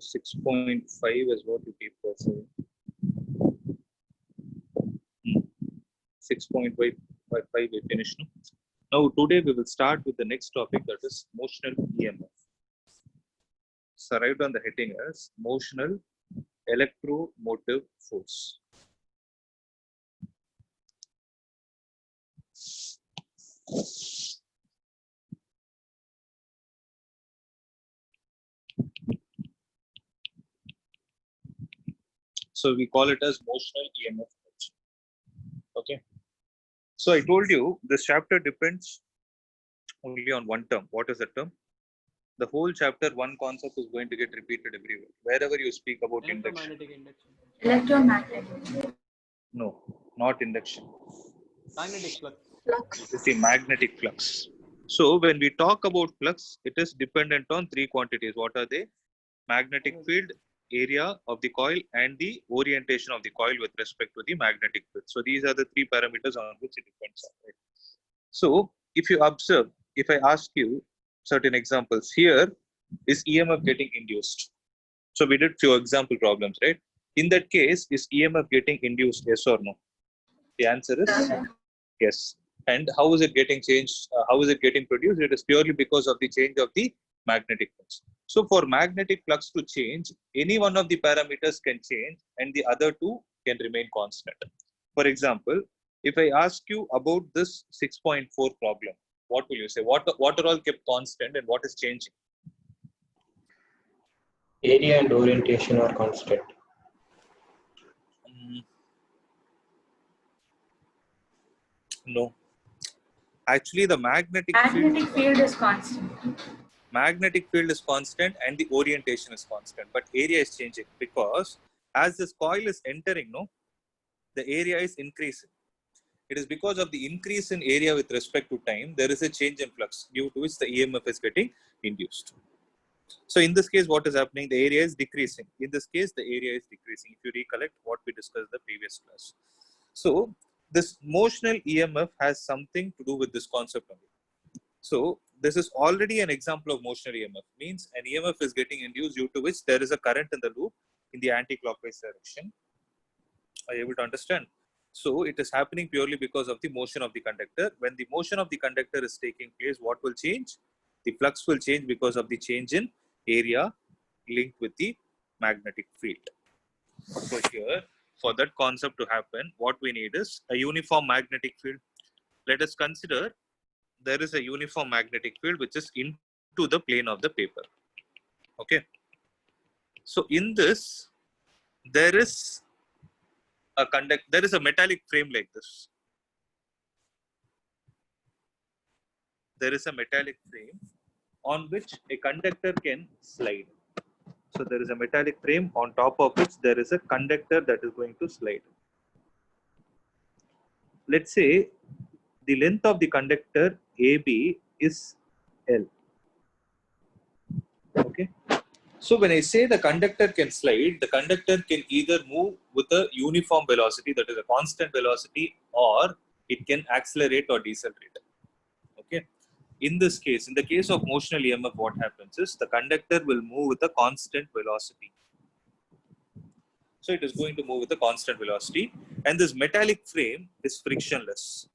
6.5 is what you keep saying. 6.5 we finished. No? Now today we will start with the next topic, that is motional EMF. So write down the heading as motional electromotive force. So we call it as motional EMF. Okay. So I told you this chapter depends only on one term. What is the term? The whole chapter, one concept is going to get repeated everywhere. Wherever you speak about induction. Electromagnetic. No, not induction. Magnetic flux. It's the magnetic flux. So when we talk about flux, it is dependent on three quantities. What are they? Magnetic field, area of the coil, and the orientation of the coil with respect to the magnetic field. So these are the three parameters on which it depends on. Right? So if you observe, if I ask you certain examples, here is EMF getting induced. So we did few example problems, right? In that case, is EMF getting induced, yes or no? The answer is yes. And how is it getting changed? How is it getting produced? It is purely because of the change of the magnetic flux. So for magnetic flux to change, any one of the parameters can change and the other two can remain constant. For example, if I ask you about this 6.4 problem, what will you say? What are all kept constant and what is changing? Area and orientation are constant. No. Actually, the magnetic field is constant. Magnetic field is constant and the orientation is constant, but area is changing because as this coil is entering, no, the area is increasing. It is because of the increase in area with respect to time, there is a change in flux due to which the EMF is getting induced. So in this case, what is happening? The area is decreasing. In this case, the area is decreasing. If you recollect what we discussed in the previous class. So this motional EMF has something to do with this concept only. So this is already an example of motional EMF. Means an EMF is getting induced due to which there is a current in the loop in the anti-clockwise direction. Are you able to understand? So it is happening purely because of the motion of the conductor. When the motion of the conductor is taking place, what will change? The flux will change because of the change in area linked with the magnetic field. So here, for that concept to happen, what we need is a uniform magnetic field. Let us consider there is a uniform magnetic field which is into the plane of the paper. Okay. So in this, there is a metallic frame like this. There is a metallic frame on which a conductor can slide. So there is a metallic frame on top of which there is a conductor that is going to slide. Let's say the length of the conductor AB is L. Okay. So when I say the conductor can slide, the conductor can either move with a uniform velocity, that is a constant velocity, or it can accelerate or decelerate. Okay. In this case, in the case of motional EMF, what happens is the conductor will move with a constant velocity. So it is going to move with a constant velocity, and this metallic frame is frictionless.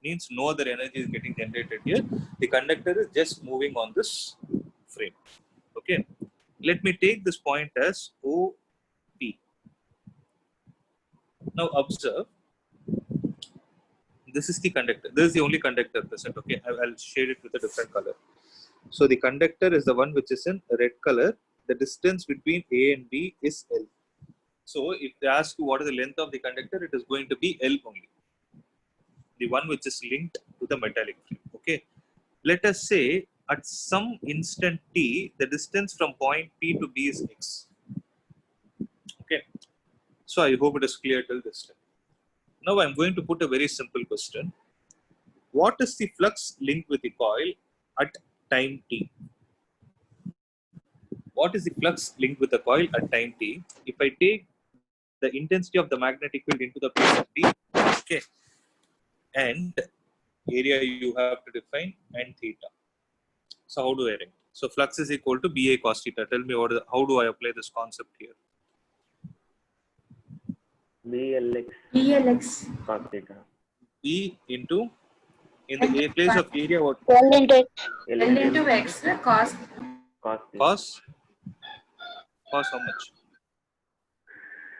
Means no other energy is getting generated here. The conductor is just moving on this frame. Okay. Let me take this point as OP. Now observe. This is the conductor. This is the only conductor present. Okay. I'll shade it with a different color. So the conductor is the one which is in red color. The distance between A and B is L. So if they ask you what is the length of the conductor, it is going to be L only. The one which is linked to the metallic frame. Okay. Let us say at some instant t, the distance from point P to B is x. Okay. So I hope it is clear till this time. Now I'm going to put a very simple question. What is the flux linked with the coil at time t? What is the flux linked with the coil at time t? If I take the intensity of the magnetic field into the place of t, okay, and area you have to define and theta. So how do I write? So flux is equal to BA cos theta. Tell me how do I apply this concept here? BLX BLX. cos theta. B into, in the place of area, what? L into X. L L into into X cos cos theta. Cos how much?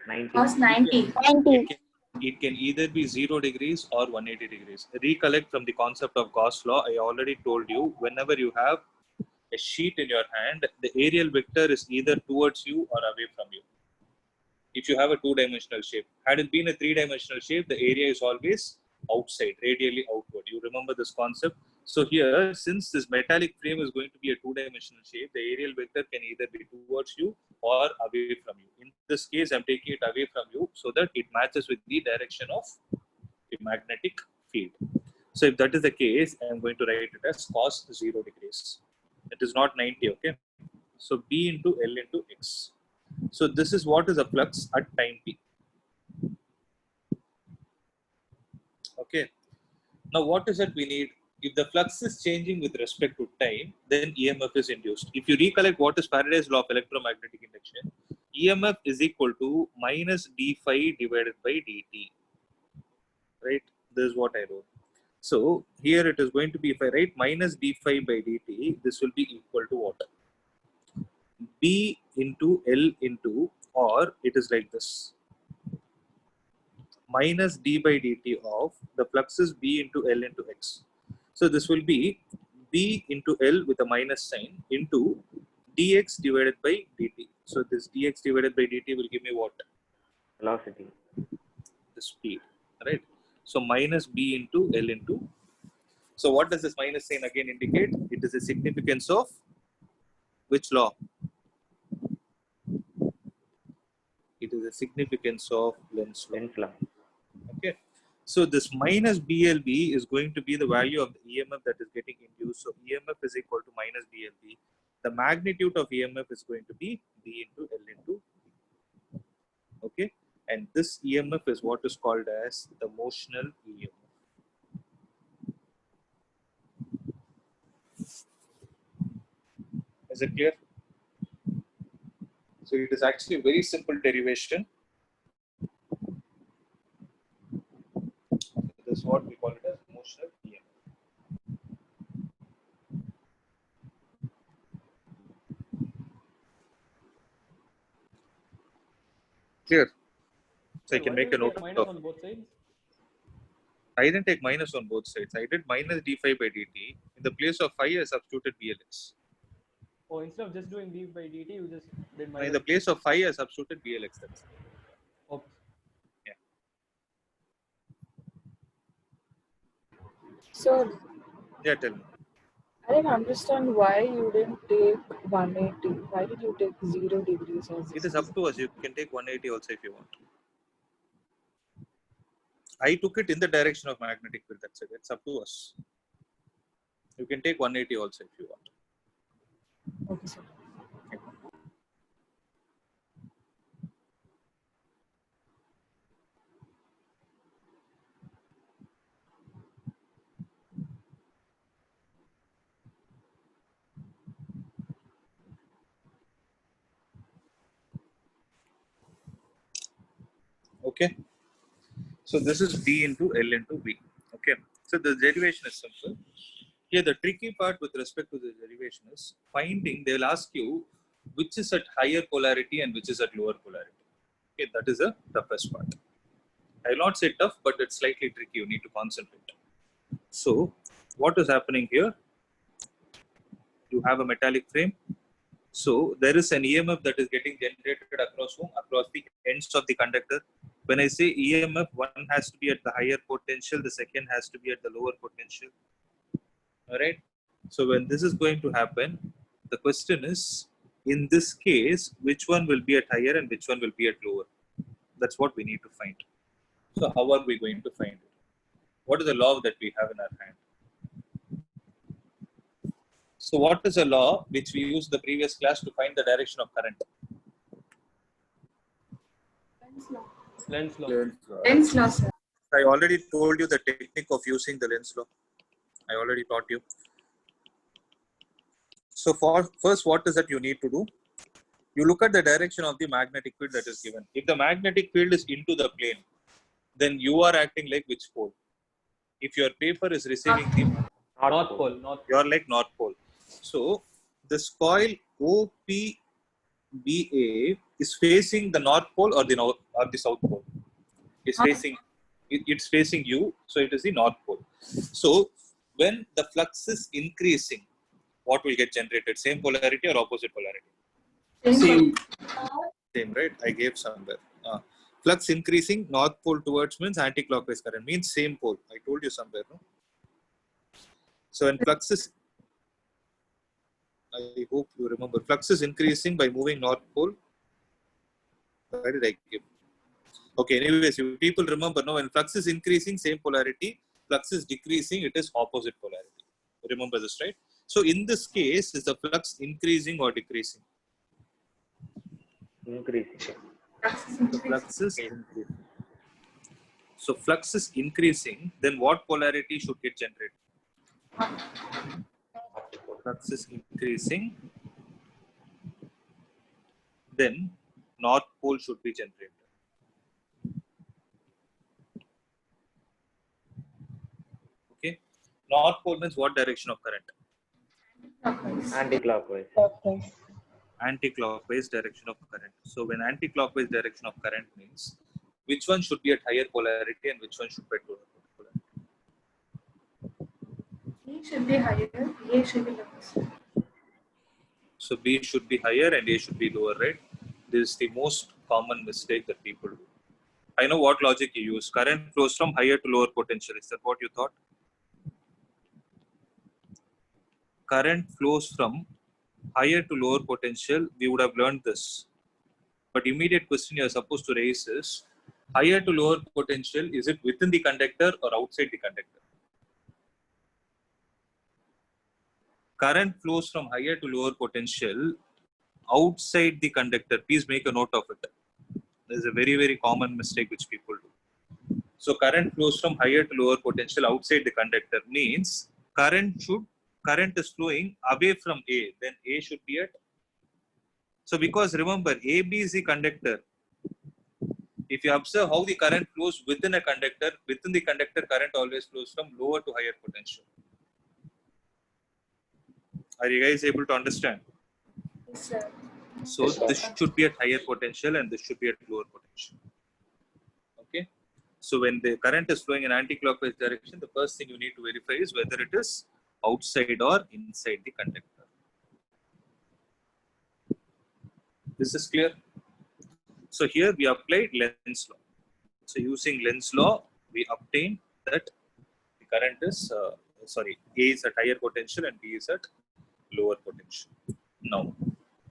90. cos 90. 90. It can either be 0 degrees or 180 degrees. Recollect from the concept of Gauss law. I already told you, whenever you have a sheet in your hand, the aerial vector is either towards you or away from you. If you have a two-dimensional shape, had it been a three-dimensional shape, the area is always outside, radially outward. You remember this concept? So here, since this metallic frame is going to be a two-dimensional shape, the aerial vector can either be towards you or away from you. In this case, I'm taking it away from you so that it matches with the direction of the magnetic field. So if that is the case, I'm going to write it as cos 0 degrees. It is not 90, okay? So B into L into X. So this is what is a flux at time t. Okay. Now what is it we need? If the flux is changing with respect to time, then EMF is induced. If you recollect what is Faraday's law of electromagnetic induction, EMF is equal to minus d phi divided by dt. Right? This is what I wrote. So here it is going to be, if I write minus d phi by dt, this will be equal to what? B into L into, or it is like this, minus d by dt of the flux is B into L into X. So this will be B into L with a minus sign into dx divided by dt. So this dx divided by dt will give me what? Velocity. The speed, right? So minus B into L into. So what does this minus sign again indicate? It is the significance of which law? It is the significance of Lenz law. Lenz law. Okay. So this minus BLB is going to be the value of the EMF that is getting induced. So EMF is equal to minus BLB. The magnitude of EMF is going to be B into L into B. Okay. And this EMF is what is called as the motional EMF. Is it clear? So it is actually a very simple derivation. This is what we call it as motional EMF. Clear? So I can make a note minus of. on both sides. I didn't take minus on both sides. I did minus d phi by dt. In the place of phi, I substituted BLX. Oh, instead of just doing d by dt, you just did In minus. the place of phi, I substituted BLX. That's it. Okay. So Yeah, tell me. I didn't understand why you didn't take 180. Why did you take 0 degrees as It is up to us. You can take 180 also if you want. I took it in the direction of magnetic field. That's it. It's up to us. You can take 180 also if you want. Okay, sir. Okay. So this is B into L into B. Okay. So the derivation is simple. Here the tricky part with respect to the derivation is finding, they will ask you which is at higher polarity and which is at lower polarity. Okay, that is the toughest part. I will not say tough, but it's slightly tricky. You need to concentrate. So what is happening here? You have a metallic frame. So there is an EMF that is getting generated across whom? Across the ends of the conductor. When I say EMF, one has to be at the higher potential, the second has to be at the lower potential. All right. So when this is going to happen, the question is, in this case, which one will be at higher and which one will be at lower? That's what we need to find. So how are we going to find it? What is the law that we have in our hand? So what is a law which we used the previous class to find the direction of current? Lenz law. Lenz law, sir. I already told you the technique of using the Lenz law. I already taught you. So first, what is that you need to do? You look at the direction of the magnetic field that is given. If the magnetic field is into the plane, then you are acting like which pole? If your paper is receiving the, North Pole. North. you are like North Pole. So this coil OPBA is facing the North Pole or the South Pole. It's facing you, so it is the North Pole. So when the flux is increasing, what will get generated? Same polarity or opposite polarity? Same, right? I gave somewhere. Flux increasing, North Pole towards means anti-clockwise current, means same pole. I told you somewhere, no? So when flux is, I hope you remember, flux is increasing by moving North Pole. Why did I give? Okay, anyways, you people remember, no, when flux is increasing, same polarity, flux is decreasing, it is opposite polarity. Remember this, right? So in this case, is the flux increasing or decreasing? Increasing. The flux is increasing. So flux is increasing, then what polarity should get generated? Flux is increasing, then North Pole should be generated. Okay, North Pole means what direction of current? Anti-clockwise. Anti-clockwise direction of current. So when anti-clockwise direction of current means, which one should be at higher polarity and which one should be at lower polarity? B should be higher, A should be lower. So B should be higher and A should be lower, right? This is the most common mistake that people do. I know what logic you use. Current flows from higher to lower potential. Is that what you thought? Current flows from higher to lower potential. We would have learned this. But immediate question you are supposed to raise is, higher to lower potential, is it within the conductor or outside the conductor? Current flows from higher to lower potential outside the conductor. Please make a note of it. This is a very, very common mistake which people do. So current flows from higher to lower potential outside the conductor means current is flowing away from A. Then A should be at. So because remember, AB is the conductor. If you observe how the current flows within a conductor, within the conductor current always flows from lower to higher potential. Are you guys able to understand? Yes, sir. So this should be at higher potential and this should be at lower potential. Okay. So when the current is flowing in anti-clockwise direction, the first thing you need to verify is whether it is outside or inside the conductor. This is clear. So here we applied Lenz's law. So using Lenz's law, we obtain that the current is, A is at higher potential and B is at lower potential. Now,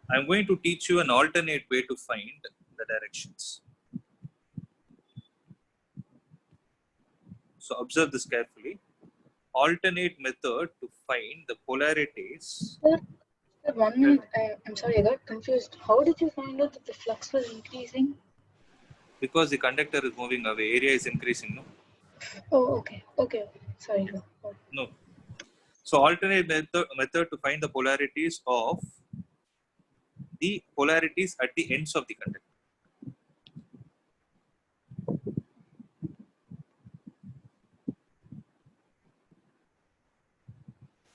I'm going to teach you an alternate way to find the directions. So observe this carefully. Alternate method to find the polarities. Sir, one minute. I'm sorry, I got confused. How did you find out that the flux was increasing? Because the conductor is moving away, area is increasing, no? Oh, okay. Sorry. No. So alternate method to find the polarities of the polarities at the ends of the conductor.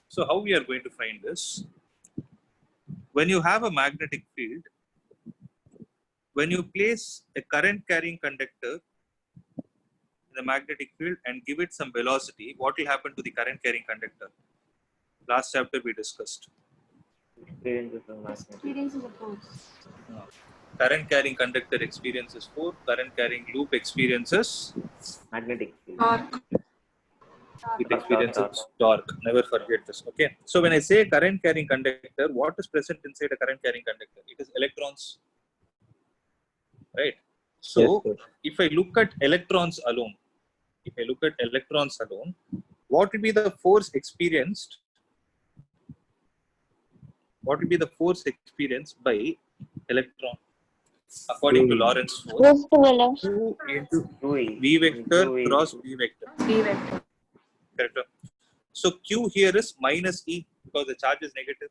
So how we are going to find this? When you have a magnetic field, when you place a current carrying conductor in the magnetic field and give it some velocity, what will happen to the current carrying conductor? Last chapter we discussed. Experiences of magnetic. Current carrying conductor experiences force, current carrying loop experiences Magnetic field. it experiences torque. Never forget this. Okay. So when I say current carrying conductor, what is present inside a current carrying conductor? It is electrons. Right. So Yes, if I look at electrons alone, what will be the force experienced? What will be the force experienced by electron? According to Lorentz force, 2 into 2E. V vector 2E. cross V vector. B vector. Correct. So Q here is minus E because the charge is negative.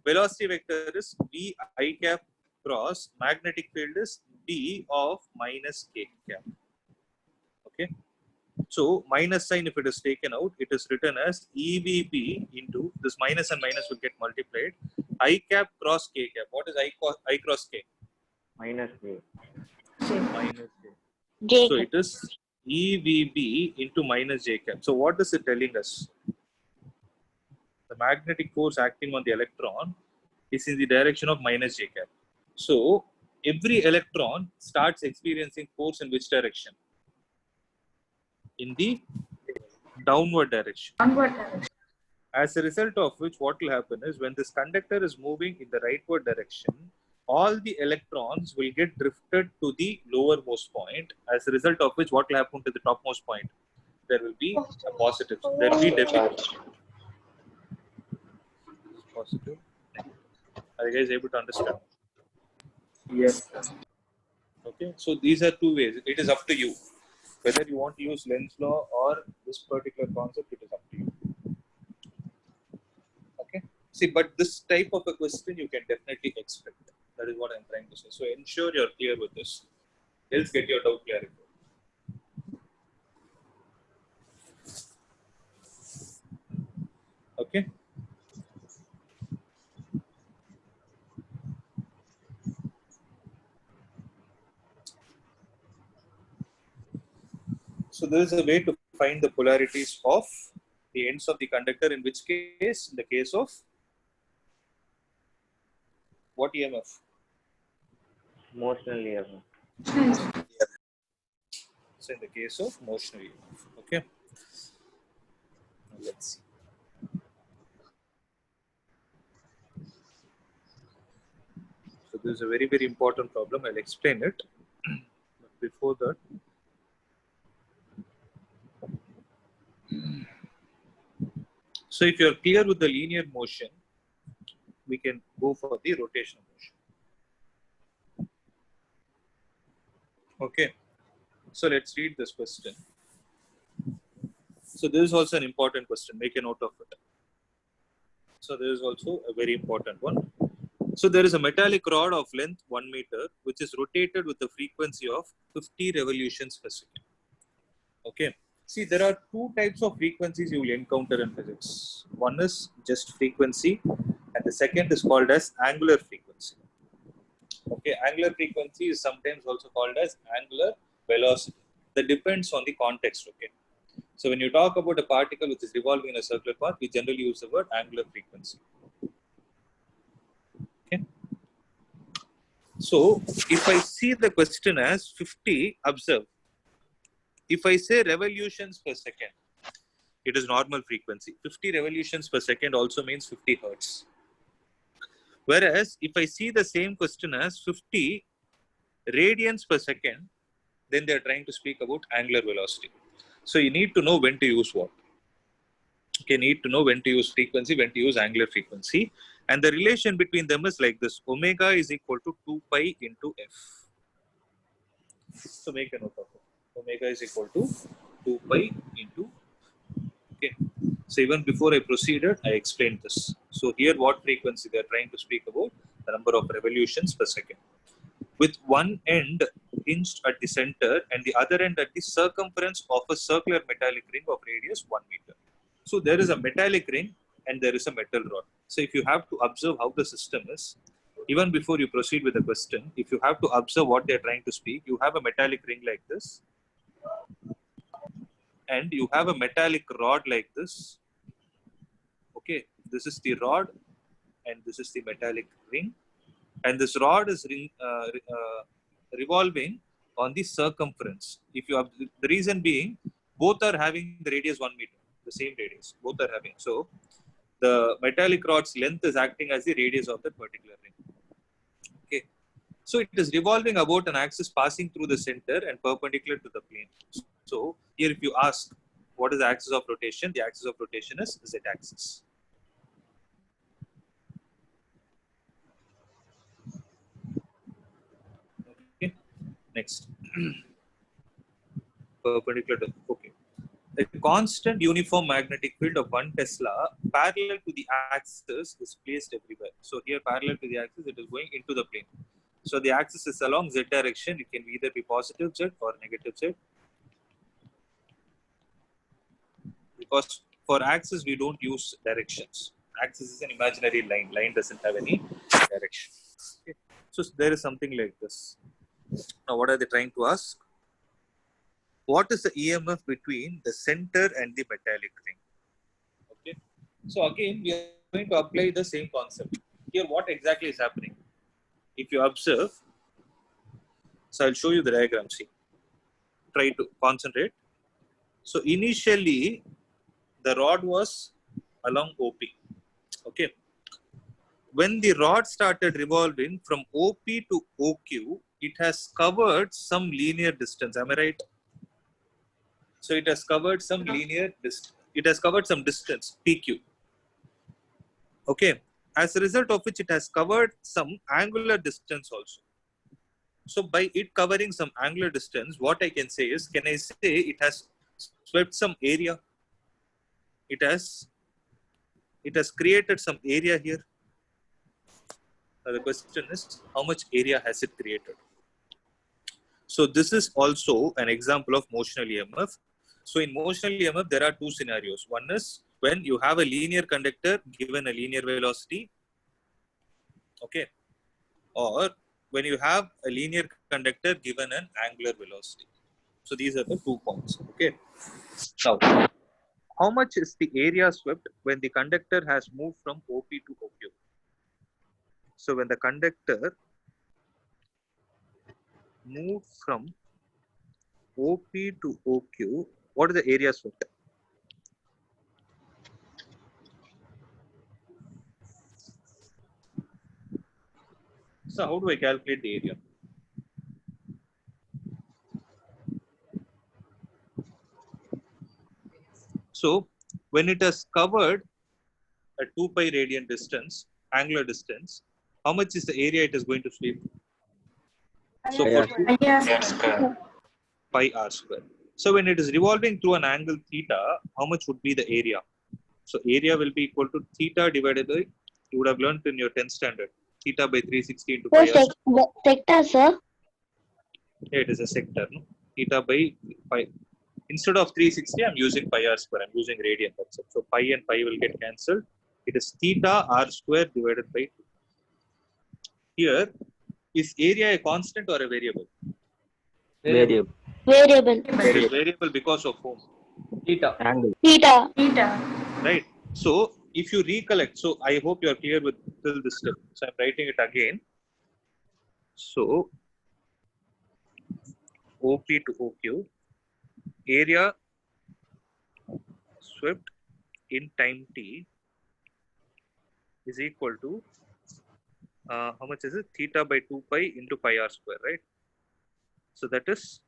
velocity vector is V I cap cross magnetic field is B of minus K cap. Okay. So minus sign, if it is taken out, it is written as EVP into this minus and minus will get multiplied. I cap cross K cap. What is I cross K? Minus J. Minus J. J. So it is EVB into minus J cap. So what is it telling us? The magnetic force acting on the electron is in the direction of minus J cap. So every electron starts experiencing force in which direction? In the downward direction. As a result of which, what will happen is when this conductor is moving in the rightward direction, all the electrons will get drifted to the lowermost point. As a result of which, what will happen to the topmost point? There will be a positive. There will be Charge. positive. Are you guys able to understand? Yes. Okay. So these are two ways. It is up to you. Whether you want to use Lenz's law or this particular concept, it is up to you. Okay. See, but this type of a question you can definitely expect. That is what I'm trying to say. So ensure you're clear with this. Else get your doubt clarified. Okay. So there is a way to find the polarities of the ends of the conductor, in which case, in the case of what EMF? Motional EMF. So in the case of motional EMF. Okay. Now let's see. So this is a very, very important problem. I'll explain it. But before that, so if you're clear with the linear motion, we can go for the rotational motion. Okay. So let's read this question. So this is also an important question. Make a note of it. So there is also a very important one. So there is a metallic rod of length 1 meter, which is rotated with a frequency of 50 revolutions per second. Okay. See, there are two types of frequencies you will encounter in physics. One is just frequency, and the second is called as angular frequency. Okay, angular frequency is sometimes also called as angular velocity. That depends on the context. Okay. So when you talk about a particle which is revolving in a circular path, we generally use the word angular frequency. Okay. So if I see the question as 50, observe. If I say revolutions per second, it is normal frequency. 50 revolutions per second also means 50 hertz. Whereas if I see the same question as 50 radians per second, then they are trying to speak about angular velocity. So you need to know when to use what. You need to know when to use frequency, when to use angular frequency. And the relation between them is like this. Omega is equal to 2 pi into f. So make a note of it. Omega is equal to 2 pi into. Okay. So even before I proceeded, I explained this. So here what frequency they are trying to speak about? The number of revolutions per second. With one end hinged at the center and the other end at the circumference of a circular metallic ring of radius 1 meter. So there is a metallic ring and there is a metal rod. So if you have to observe how the system is, even before you proceed with the question, if you have to observe what they are trying to speak, you have a metallic ring like this. And you have a metallic rod like this. Okay, this is the rod and this is the metallic ring. And this rod is revolving on the circumference. If you have, the reason being, both are having the radius 1 meter, the same radius, both are having. So the metallic rod's length is acting as the radius of that particular ring. Okay. So it is revolving about an axis passing through the center and perpendicular to the plane. So here if you ask, what is the axis of rotation? The axis of rotation is z-axis. Okay. Next. Perpendicular to, okay. a constant uniform magnetic field of 1 Tesla parallel to the axis is placed everywhere. So here parallel to the axis, it is going into the plane. So the axis is along z direction. It can either be positive z or negative z. Because for axis, we don't use directions. Axis is an imaginary line. Line doesn't have any direction. Okay. So there is something like this. Now, what are they trying to ask? What is the EMF between the center and the metallic ring? Okay. So again, we are going to apply the same concept. Here, what exactly is happening? If you observe, so I'll show you the diagram. See, try to concentrate. So initially, the rod was along OP. Okay. When the rod started revolving from OP to OQ, it has covered some linear distance. Am I right? So it has covered some linear distance. It has covered some distance, PQ. Okay. As a result of which, it has covered some angular distance also. So by it covering some angular distance, what I can say is, can I say it has swept some area? It has created some area here. The question is, how much area has it created? So this is also an example of motional EMF. So in motional EMF, there are two scenarios. One is when you have a linear conductor given a linear velocity, okay, or when you have a linear conductor given an angular velocity. So these are the 2 points. Okay. Now, how much is the area swept when the conductor has moved from OP to OQ? So when the conductor moved from OP to OQ, what is the area swept? So how do I calculate the area? So when it has covered a 2 pi radian distance, angular distance, how much is the area it is going to sweep? So for pi r square. So when it is revolving through an angle theta, how much would be the area? So area will be equal to theta divided by, you would have learned in your 10th standard, theta by 360 into pi r. Sector, sir. Yeah, it is a sector. No? Theta by pi. Instead of 360, I'm using pi r square. I'm using radian. That's it. So pi and pi will get cancelled. It is theta r square divided by 2. Here, is area a constant or a variable? Variable. Variable. It is variable because of whom? Theta. Angle. Theta. Right. So if you recollect, so I hope you are clear with till this step. So I'm writing it again. So OP to OQ, area swept in time t is equal to how much is it? Theta by 2 pi into pi r square, right? So that is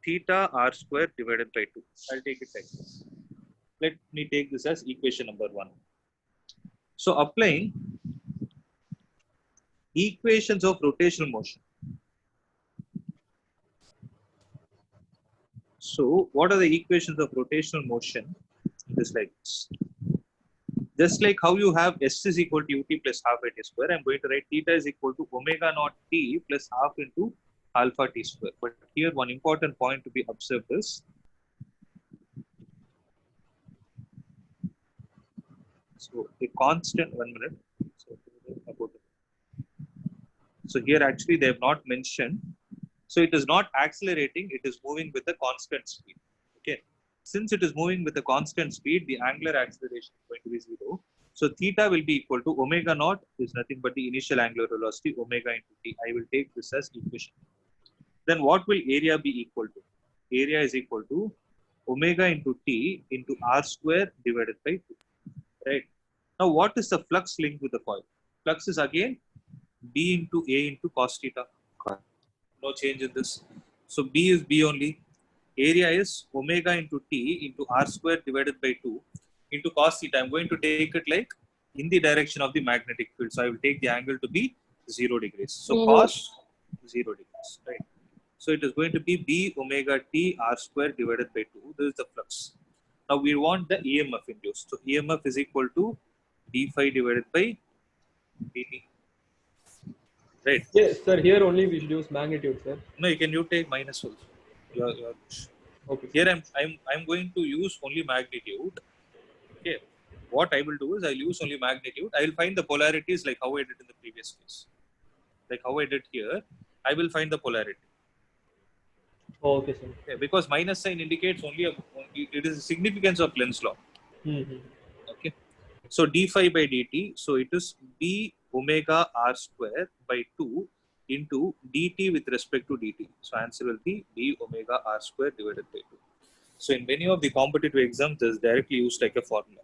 theta r square divided by 2. I'll take it like this. Let me take this as equation number 1. So applying equations of rotational motion. So what are the equations of rotational motion? It is like this. Just like how you have S is equal to ut plus half at t square, I'm going to write theta is equal to omega naught t plus half into alpha t square. But here one important point to be observed is, so a constant, 1 minute. So here actually they have not mentioned. So it is not accelerating, it is moving with a constant speed. Okay. Since it is moving with a constant speed, the angular acceleration is going to be 0. So theta will be equal to omega naught is nothing but the initial angular velocity omega into t. I will take this as equation. Then what will area be equal to? Area is equal to omega into t into r square divided by 2. Right. Now what is the flux linked with the coil? Flux is again B into A into cos theta. No change in this. So B is B only. Area is omega into t into r square divided by 2 into cos theta. I'm going to take it like in the direction of the magnetic field. So I will take the angle to be 0 degrees. So cos 0 degrees, right? So it is going to be B omega t r square divided by 2. This is the flux. Now we want the EMF induced. So EMF is equal to d phi divided by dt. Right? Yes, sir. Here only we should use magnitude, sir. No, you take minus also. Your Okay. Here I'm going to use only magnitude. Okay. What I will do is I'll use only magnitude. I will find the polarities like how I did in the previous case. Like how I did here, I will find the polarity. Okay, sir. Okay, because minus sign indicates only it is the significance of Lenz's law. Mm-hmm. Okay. So d phi by dt. So it is d omega r square by 2 into dt with respect to dt. So answer will be d omega r square divided by 2. So in many of the competitive exams, this is directly used like a formula.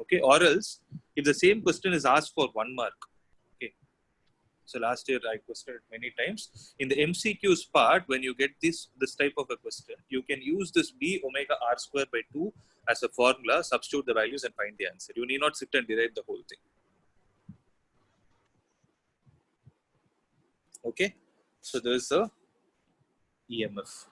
Okay. Or else, if the same question is asked for 1 mark. Okay. So last year I questioned it many times. In the MCQs part, when you get this type of a question, you can use this d omega r square by 2 as a formula, substitute the values and find the answer. You need not sit and derive the whole thing. Okay. So there is the EMF.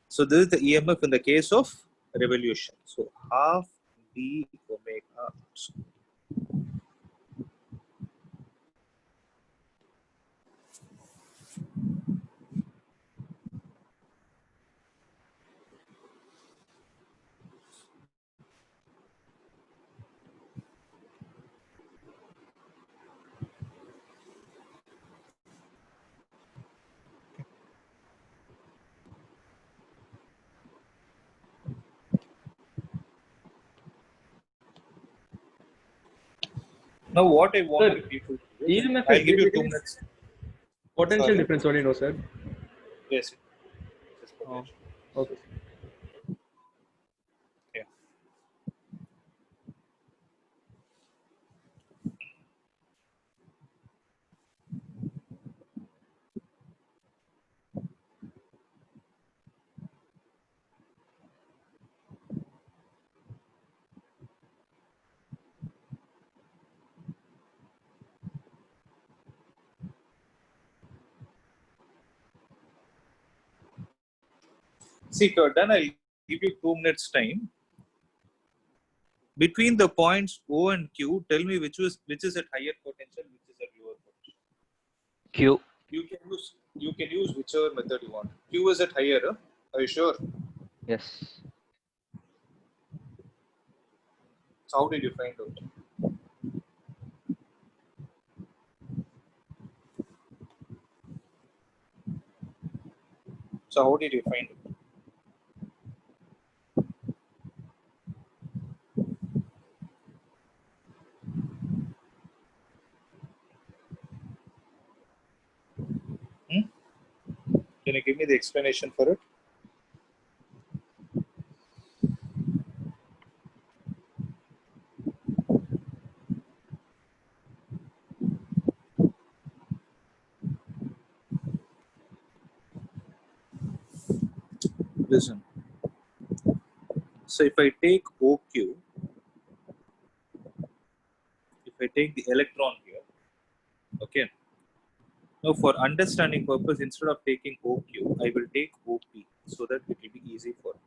So this is the EMF in the case of revolution. So half d omega r square. Now what I want Sir, people to do, EMF I'll is give you 2 basically minutes. potential Sorry? difference only, no, sir. Yes. Just Oh, potential. okay. Yeah. See, if you're done, I'll give you 2 minutes time. Between the points O and Q, tell me which is at higher potential, which is at lower potential. Q. You can use whichever method you want. Q is at higher, huh? Are you sure? Yes. So how did you find out? So how did you find it? Can you give me the explanation for it? Listen. So if I take OQ, if I take the electron here, okay. Now for understanding purpose, instead of taking OQ, I will take OP so that it will be easy for me.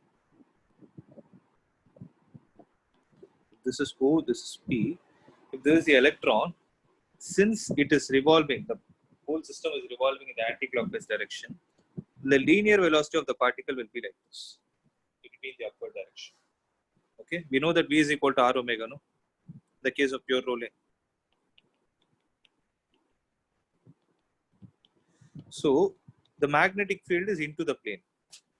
This is O, this is P. If this is the electron, since it is revolving, the whole system is revolving in the anti-clockwise direction, the linear velocity of the particle will be like this. It will be in the upward direction. Okay, we know that V is equal to R omega, no? The case of pure rolling. So the magnetic field is into the plane.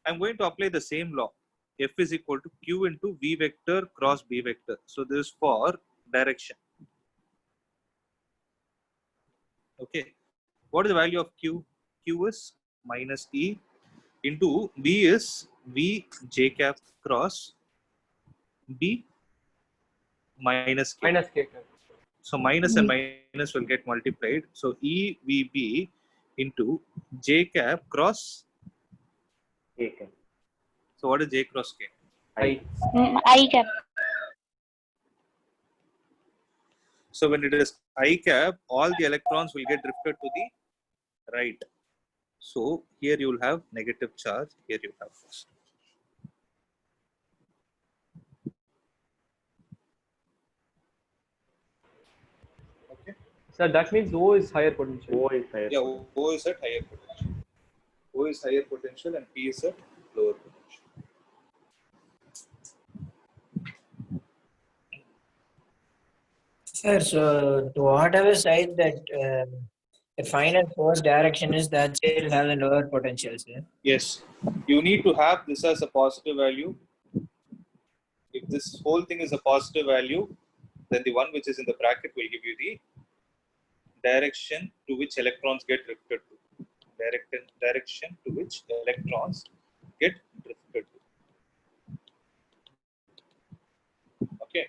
I'm going to apply the same law. F is equal to Q into V vector cross B vector. So this is for direction. Okay. What is the value of Q? Q is minus E into V is V j cap cross B minus K. Minus K. So minus and minus will get multiplied. So E V B into j cap cross. K cap. So what is j cross K? I. I cap. So when it is I cap, all the electrons will get drifted to the right. So here you will have negative charge, here you have positive. So that means O is higher potential. O is higher. Yeah, O is at higher potential. O is higher potential and P is at lower potential. Sir, so to whatever side that the final force direction is, that side will have the lower potential, sir. Yes, you need to have this as a positive value. If this whole thing is a positive value, then the one which is in the bracket will give you the direction to which electrons get drifted to. Direction to which electrons get drifted to. Okay.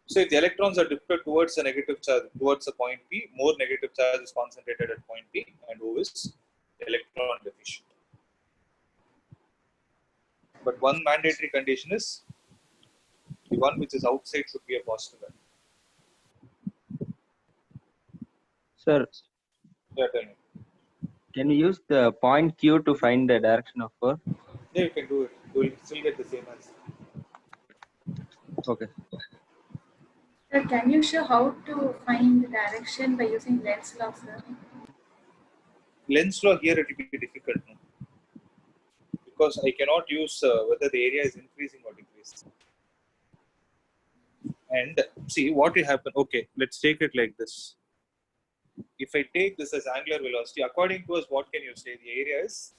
So if the electrons are drifted towards a negative charge, towards a point P, more negative charge is concentrated at point P and O is electron deficient. But one mandatory condition is the one which is outside should be a positive value. Sir, Yeah, tell me. can you use the point Q to find the direction of force? Yeah, you can do it. You will still get the same answer. Okay. Sir, can you show how to find the direction by using Lenz's law, sir? Lenz's law here it will be difficult, no? Because I cannot use whether the area is increasing or decreasing. And see what will happen. Okay, let's take it like this. If I take this as angular velocity, according to us, what can you say? The area is?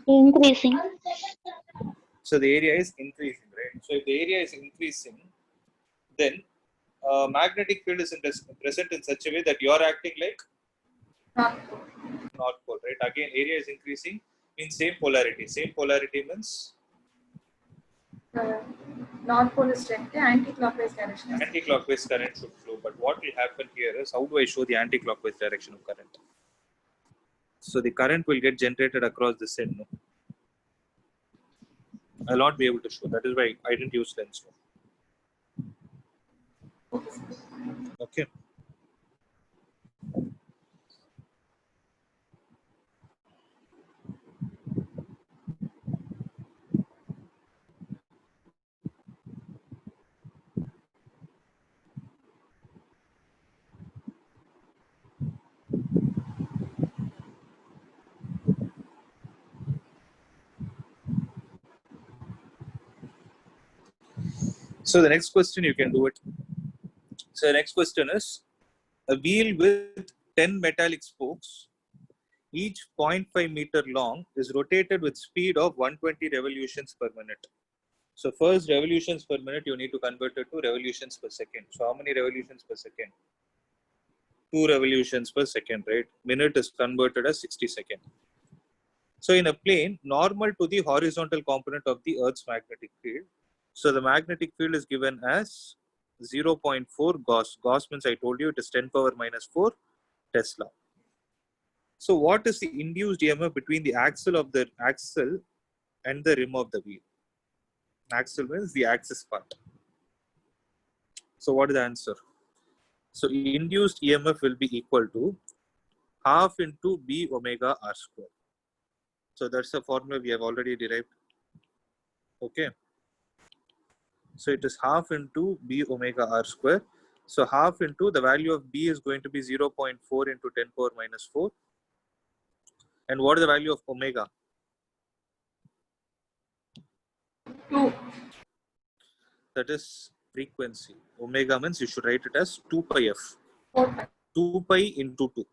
Increasing. So the area is increasing, right? So if the area is increasing, then magnetic field is present in such a way that you are acting like North Pole, right? Again, area is increasing in same polarity. Same polarity means North pole is directed anti-clockwise direction. anti-clockwise current should flow. But what will happen here is, how do I show the anti-clockwise direction of current? So the current will get generated across this end. No? I'll not be able to show. That is why I didn't use Lenz's law. Okay. So the next question you can do it. So the next question is a wheel with 10 metallic spokes, each 0.5 meter long, is rotated with speed of 120 revolutions per minute. So first revolutions per minute, you need to convert it to revolutions per second. So how many revolutions per second? 2 revolutions per second, right? Minute is converted as 60 seconds. So in a plane, normal to the horizontal component of the Earth's magnetic field. So the magnetic field is given as 0.4 Gauss. Gauss means I told you it is 10 power minus 4 Tesla. So what is the induced EMF between the axle and the rim of the wheel? Axle means the axis part. So what is the answer? So induced EMF will be equal to half into B omega R square. So that's a formula we have already derived. Okay. So it is half into B omega R square. So half into the value of B is going to be 0.4 into 10 power minus 4. And what is the value of omega? 2. That is frequency. Omega means you should write it as 2 pi f. 4 pi. 2 pi into 2.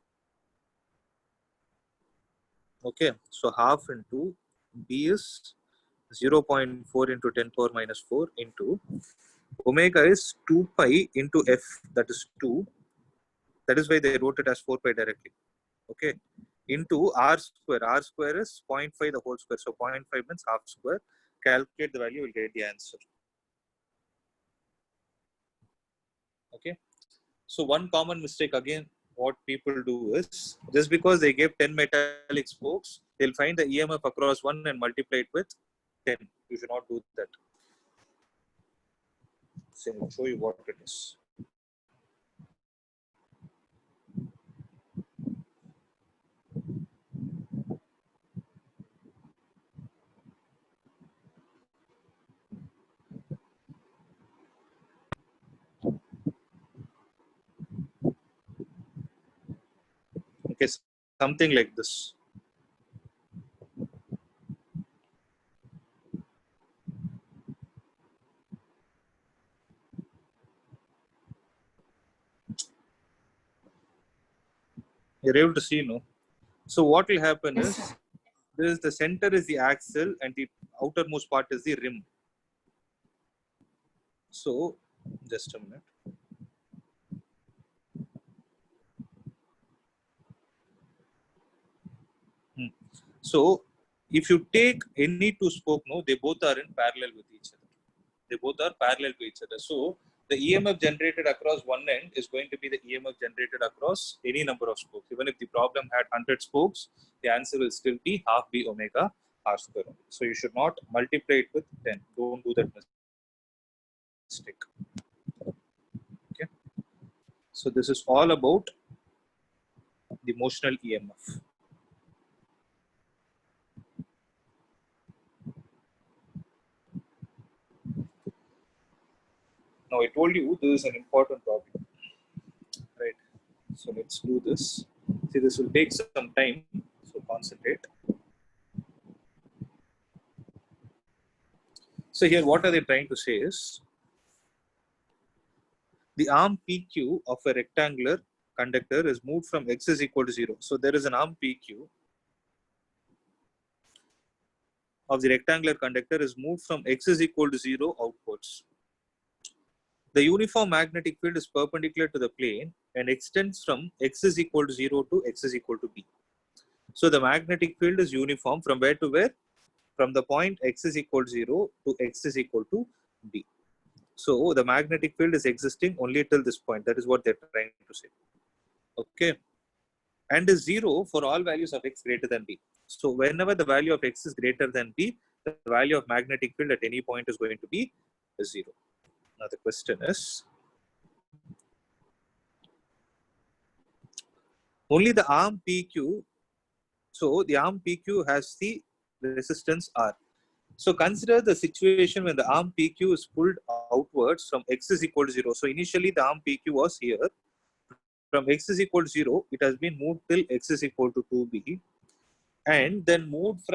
Okay. So half into B is 0.4 into 10 power minus 4 into omega is 2 pi into f, that is 2. That is why they wrote it as 4 pi directly. Okay. Into r square. R square is 0.5 the whole square. So 0.5 means half square. Calculate the value, will get the answer. Okay. So one common mistake again, what people do is, just because they gave 10 metallic spokes, they'll find the EMF across one and multiply it with 10. You should not do that. So I'll show you what it is. something like this. You're able to see, no? So what will happen Yes, is, sir. this is the center is the axle and the outermost part is the rim. So just a minute. So if you take any two spoke, no, they both are in parallel with each other. They both are parallel to each other. So the EMF generated across one end is going to be the EMF generated across any number of spokes. Even if the problem had 100 spokes, the answer will still be half B omega R square. So you should not multiply it with 10. Don't do that mistake. Okay. So this is all about the motional EMF. Now I told you this is an important problem, right? So let's do this. See, this will take some time, so concentrate. So here, what are they trying to say is, the arm PQ of a rectangular conductor is moved from x is equal to 0. So there is an arm PQ of the rectangular conductor is moved from x is equal to 0 outwards. The uniform magnetic field is perpendicular to the plane and extends from x is equal to 0 to x is equal to b. So the magnetic field is uniform from where to where? From the point x is equal to 0 to x is equal to b. So the magnetic field is existing only till this point. That is what they're trying to say. Okay. And is 0 for all values of x greater than b. So whenever the value of x is greater than b, the value of magnetic field at any point is going to be 0. Now the question is, only the arm PQ, so the arm PQ has the resistance R. So consider the situation when the arm PQ is pulled outwards from x is equal to 0. So initially the arm PQ was here. From x is equal to 0, it has been moved till x is equal to 2b, and then moved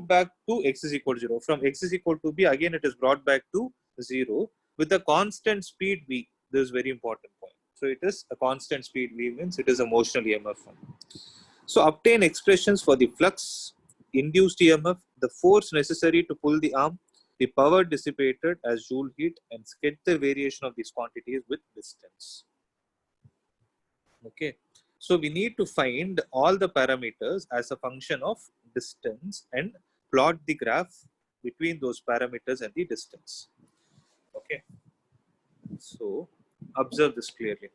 back to x is equal to 0. From x is equal to b, again it is brought back to 0 with a constant speed v. This is very important point. So it is a constant speed v, means it is a motional EMF. So obtain expressions for the flux, induced EMF, the force necessary to pull the arm, the power dissipated as Joule heat, and sketch the variation of these quantities with distance. Okay, so we need to find all the parameters as a function of distance and plot the graph between those parameters and the distance. Okay, so observe this clearly.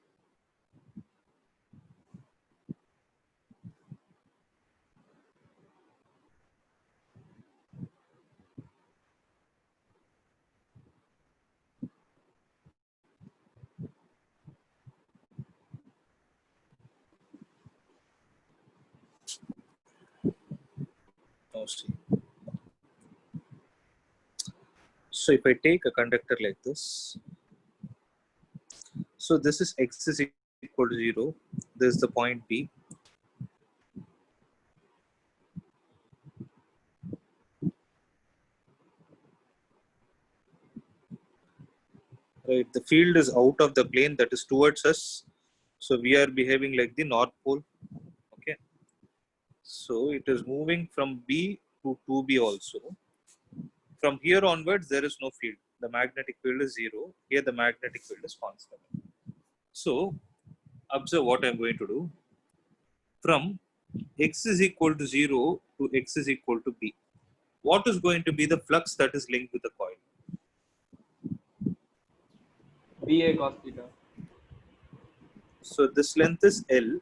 Now see. So if I take a conductor like this, so this is x is equal to 0. This is the point B. Right, the field is out of the plane, that is towards us. So we are behaving like the North Pole. Okay. So it is moving from B to 2B also. From here onwards, there is no field. The magnetic field is 0. Here the magnetic field is constant. So observe what I am going to do. From x is equal to 0 to x is equal to b, what is going to be the flux that is linked with the coil? BA cos theta. So this length is L.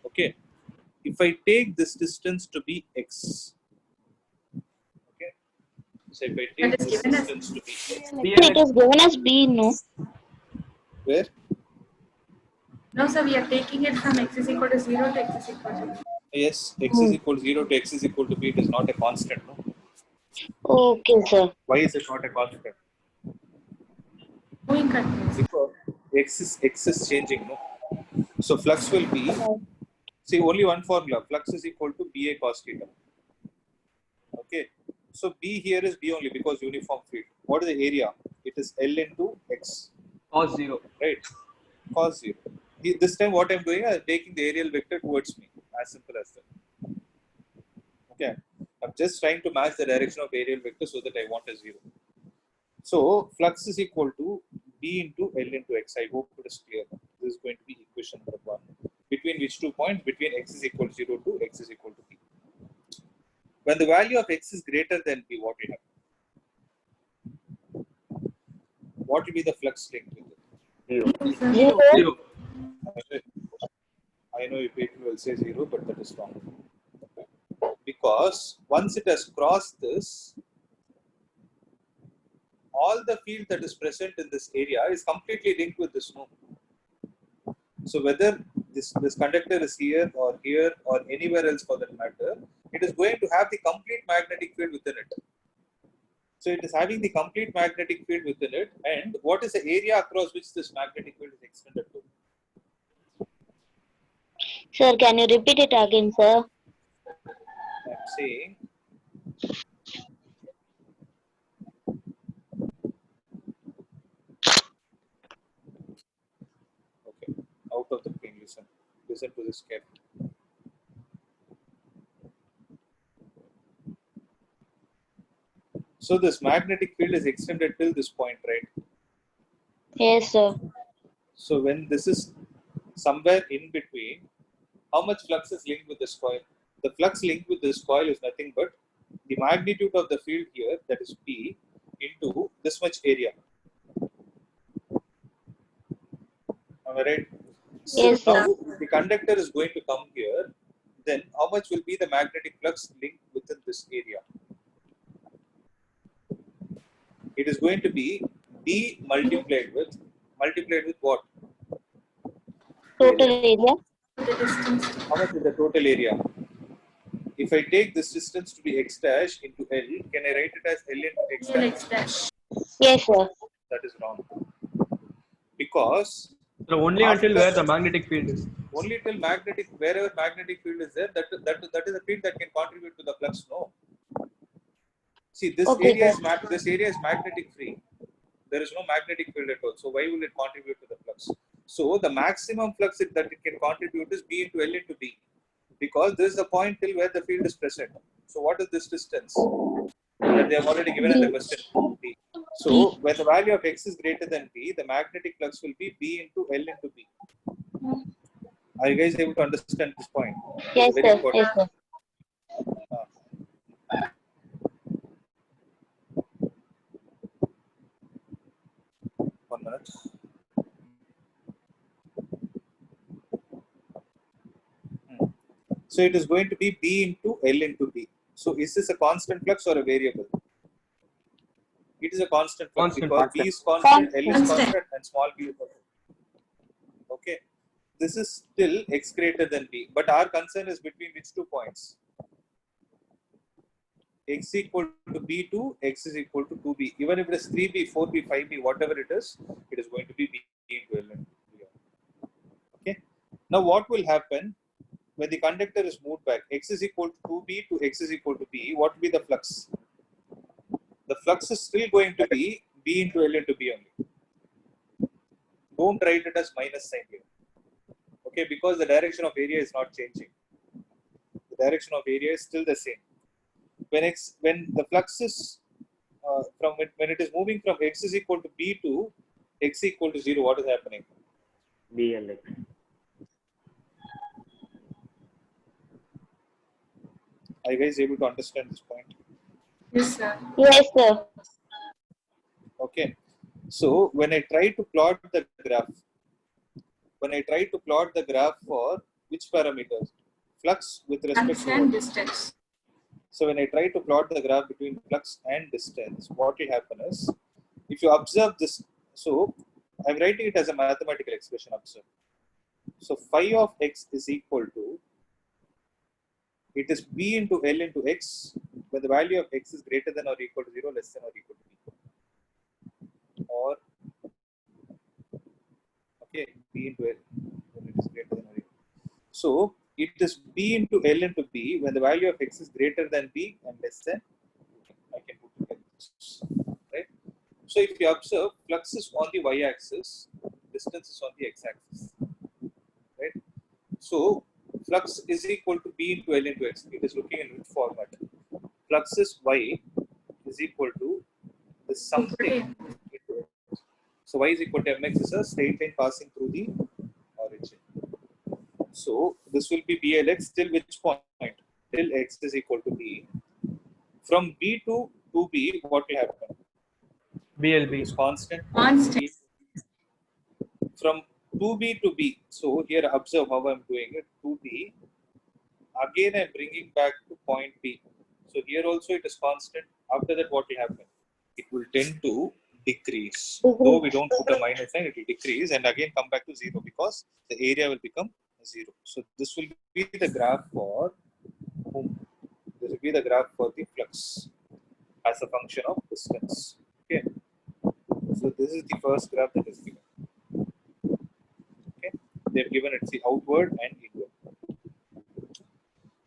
Okay. If I take this distance to be x, okay. So if I take That is this given as distance to be x, It is given as B, no? where? no, sir, we are taking it from x is equal to 0 to x is equal to. Yes, x is equal to 0 to x is equal to b. It is not a constant, no? Okay, sir. Why is it not a constant? Moving continuous. Because x is changing, no? So flux will be, See, only one formula. Flux is equal to BA cos theta. Okay. So B here is B only because uniform field. What is the area? It is L into X. Cos 0. Right? Cos 0. This time what I'm doing, I'm taking the aerial vector towards me. As simple as that. Okay. I'm just trying to match the direction of aerial vector so that I want a 0. So flux is equal to B into L into X. I hope it is clear. This is going to be equation number 1. Between which 2 points? Between X is equal to 0 to X is equal to B. When the value of X is greater than B, what will happen? What will be the flux linked with it? 0. I know you people will say 0, but that is wrong. Because once it has crossed this, all the field that is present in this area is completely linked with this node. So whether this conductor is here or anywhere else for that matter, it is going to have the complete magnetic field within it. So it is having the complete magnetic field within it. And what is the area across which this magnetic field is extended to? Sir, can you repeat it again, sir? I'm saying okay, out of the plane, listen to this carefully. So this magnetic field is extended till this point, right? Yes, sir. So when this is somewhere in between, how much flux is linked with this coil? The flux linked with this coil is nothing but the magnitude of the field here, that is P, into this much area. Am I right? So Yes, sir. now the conductor is going to come here. Then how much will be the magnetic flux linked within this area? It is going to be D multiplied with what? Total area. The distance. How much is the total area? If I take this distance to be x dash into L, can I write it as L into x L dash? X dash. Yes, sir. That is wrong. Because So only until where the magnetic field is. only till wherever magnetic field is there, that is a field that can contribute to the flux. No. See, this Okay, area sir. is magnetic free. There is no magnetic field at all. So why will it contribute to the flux? So the maximum flux that it can contribute is B into L into B. Because this is the point till where the field is present. So what is this distance that they have already given in the question? B. So when the value of X is greater than B, the magnetic flux will be B into L into B. Are you guys able to understand this point? Yes, Very sir. important. Yes, sir. One minute. So it is going to be B into L into B. So is this a constant flux or a variable? It is a constant flux because B is constant, L is constant, and small b is constant. Okay. This is still X greater than B. But our concern is between which 2 points? X equal to B to X is equal to 2B. Even if it is 3B, 4B, 5B, whatever it is going to be B into L into B. Okay. Now what will happen when the conductor is moved back? X is equal to 2B to X is equal to B. What will be the flux? The flux is still going to be B into L into B only. Don't write it as minus sign here. Okay, because the direction of area is not changing. The direction of area is still the same. When the flux is when it is moving from X is equal to B to X equal to 0, what is happening? BLX. Are you guys able to understand this point? Yes, sir. Yes, sir. Okay. So when I try to plot the graph, for which parameters? Flux with respect Flux to and distance. So when I try to plot the graph between flux and distance, what will happen is, if you observe this, so I'm writing it as a mathematical expression, observe. So phi of X is equal to, it is B into L into X, when the value of X is greater than or equal to 0, less than or equal to B. Or, okay, B into L, when it is greater than or equal. So it is B into L into B when the value of X is greater than B and less than, I can put it like this, right? So if you observe, flux is on the y-axis, distance is on the x-axis, right? So flux is equal to B into L into X. It is looking in which format? Flux is Y is equal to the something into X. So Y is equal to mx is a straight line passing through the origin. So this will be BLX till which point? Till X is equal to B. From B to 2B, what will happen? BLB. Is constant. Constant. From 2B to B. So here observe how I'm doing it. 2B. Again I'm bringing back to point B. So here also it is constant. After that what will happen? It will tend to decrease. Though we don't put a minus sign, it will decrease and again come back to 0 because the area will become 0. So this will be the graph for whom? This will be the graph for the flux as a function of distance. Okay. So this is the first graph that is given. Okay. They've given it's the outward and inward.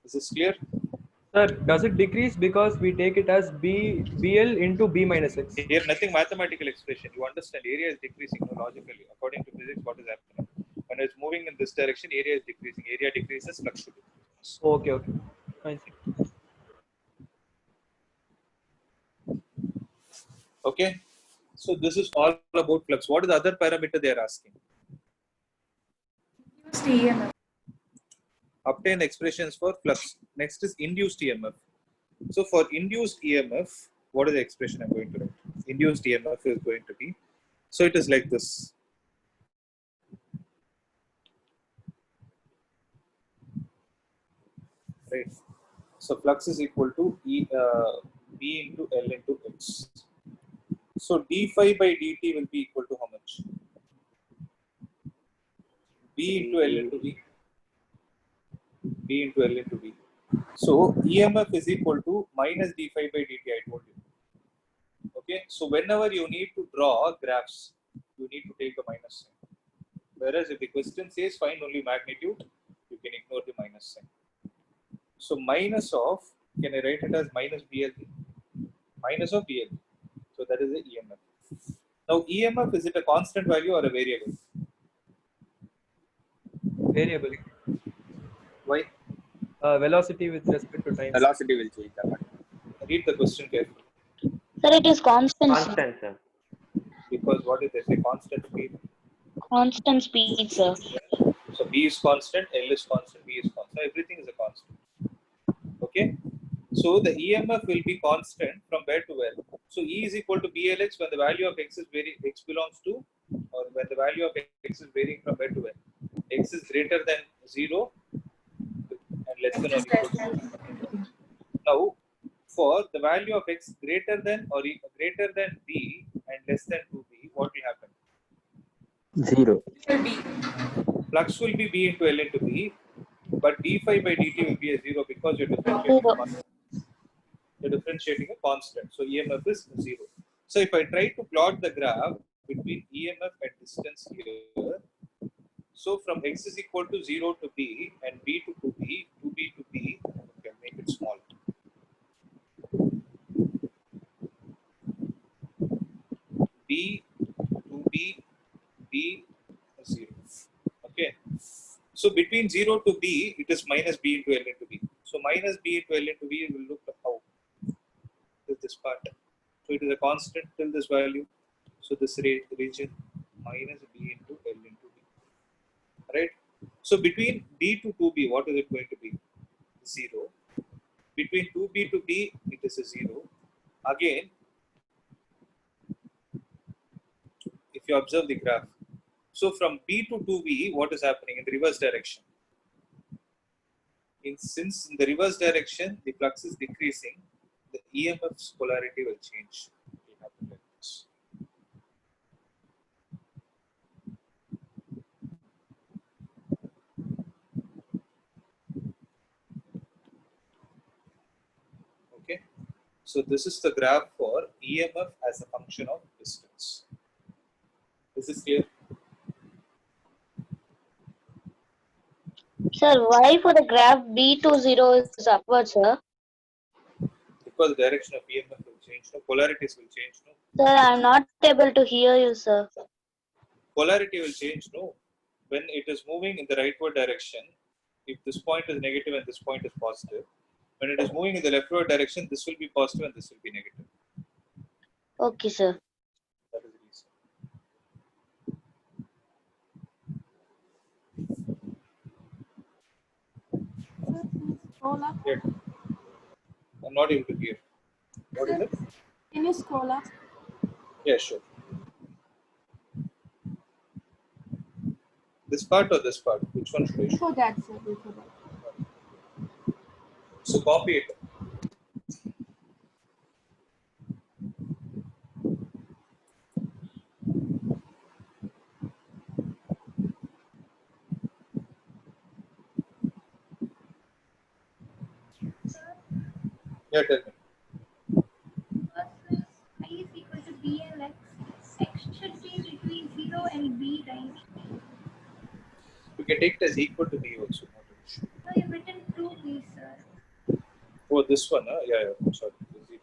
Is this clear? Sir, does it decrease because we take it as BL into B minus X? Here nothing mathematical expression. You understand area is decreasing logically. According to physics, what is happening? When it's moving in this direction, area is decreasing. Area decreases, flux should decrease. Okay, okay. I see. Okay. So this is all about flux. What is the other parameter they are asking? Induced EMF. Obtain expressions for flux. Next is induced EMF. So for induced EMF, what is the expression I'm going to write? Induced EMF is going to be, so it is like this. Right. So flux is equal to B into L into X. So d phi by dt will be equal to how much? B into L into B. B into L into B. So EMF is equal to minus d phi by dt, I told you. Okay, so whenever you need to draw graphs, you need to take a minus sign. Whereas if the question says find only magnitude, you can ignore the minus sign. So minus of, can I write it as minus BLB? Minus of BLB. So that is the EMF. Now EMF, is it a constant value or a variable? Variable. Why? Velocity with respect to time. Velocity will change. Read the question carefully. Sir, it is constant. Constant, sir. Because what is it? A constant speed. Constant speed, sir. So B is constant, L is constant, B is constant. Everything is a constant. Okay. So the EMF will be constant from where to where. So E is equal to BLX when the value of X is varying, X belongs to, or when the value of X is varying from where to where. X is greater than 0 and less than or equal to 0. Now, for the value of X greater than or greater than B and less than 2B, what will happen? 0. Flux will be B into L into B, but d phi by dt will be a 0 because you're differentiating a constant. So EMF is 0. So if I try to plot the graph between EMF at distance here, so from X is equal to 0 to B and B to 2B, 2B to B, okay, make it small. B, 2B, B, 0. Okay. So between 0 to B, it is minus B into L into B. So minus B into L into B will look how? Is this part. So it is a constant till this value. So this region minus B into L into B. Right? So between B to 2B, what is it going to be? 0. Between 2B to B, it is a 0. Again, if you observe the graph, so from B to 2B, what is happening in the reverse direction? Since in the reverse direction, the flux is decreasing, the EMF's polarity will change. It will happen like this. Okay. So this is the graph for EMF as a function of distance. Is this clear? Sir, why for the graph B20 is upward, sir? Because the direction of EMF will change, no? Polarities will change, no? Sir, I'm not able to hear you, sir. Polarity will change, no? When it is moving in the rightward direction, if this point is negative and this point is positive, when it is moving in the leftward direction, this will be positive and this will be negative. Okay, sir. That is the reason. Scroll up. Yeah. I'm not able to hear. What is it? Can you scroll up? Yeah, sure. This part or this part? Which one should I show? Before that, sir. Before that. So copy it. Yeah, tell me. I is equal to B and X. X should be between 0 and B, right? You can take it as equal to B also. Not an issue. No, you've written 2B, sir. Oh, this one, huh? Yeah, yeah. Sorry. Zero.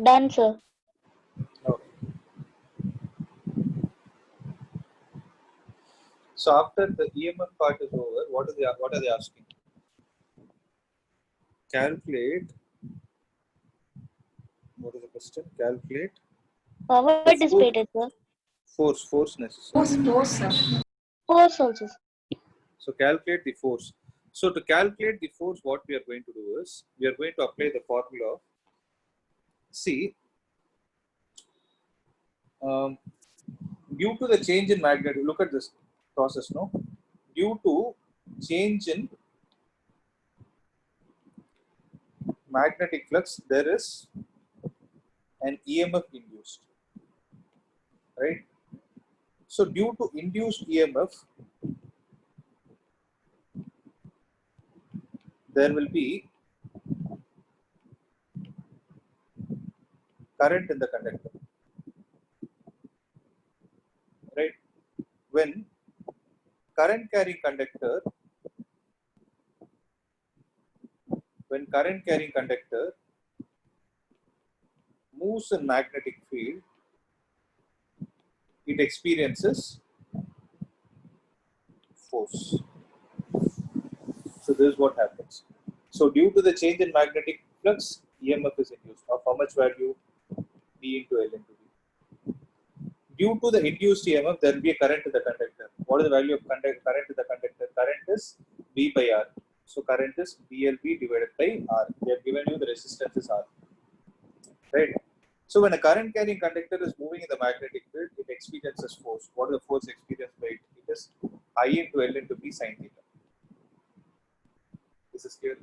Done, sir. Okay. So after the EMF part is over, what are they asking? Calculate. What is the question? Calculate Power The dissipated, sir. force necessary. Force also, sir. So calculate the force. So to calculate the force, what we are going to do is we are going to apply the formula. See, due to the change in magnetic, look at this process, no? Due to change in magnetic flux, there is an EMF induced, right? So due to induced EMF, there will be current in the conductor, right? When current carrying conductor moves in magnetic field, it experiences force. So this is what happens. So due to the change in magnetic flux, EMF is induced. Of how much value? B into L into V. Due to the induced EMF, there will be a current in the conductor. What is the value of current in the conductor? Current is V by R. So current is BLV divided by R. They have given you the resistance is R. Right? So when a current carrying conductor is moving in the magnetic field, it experiences force. What is the force experienced by it? It is I into L into B sin theta. This is clear.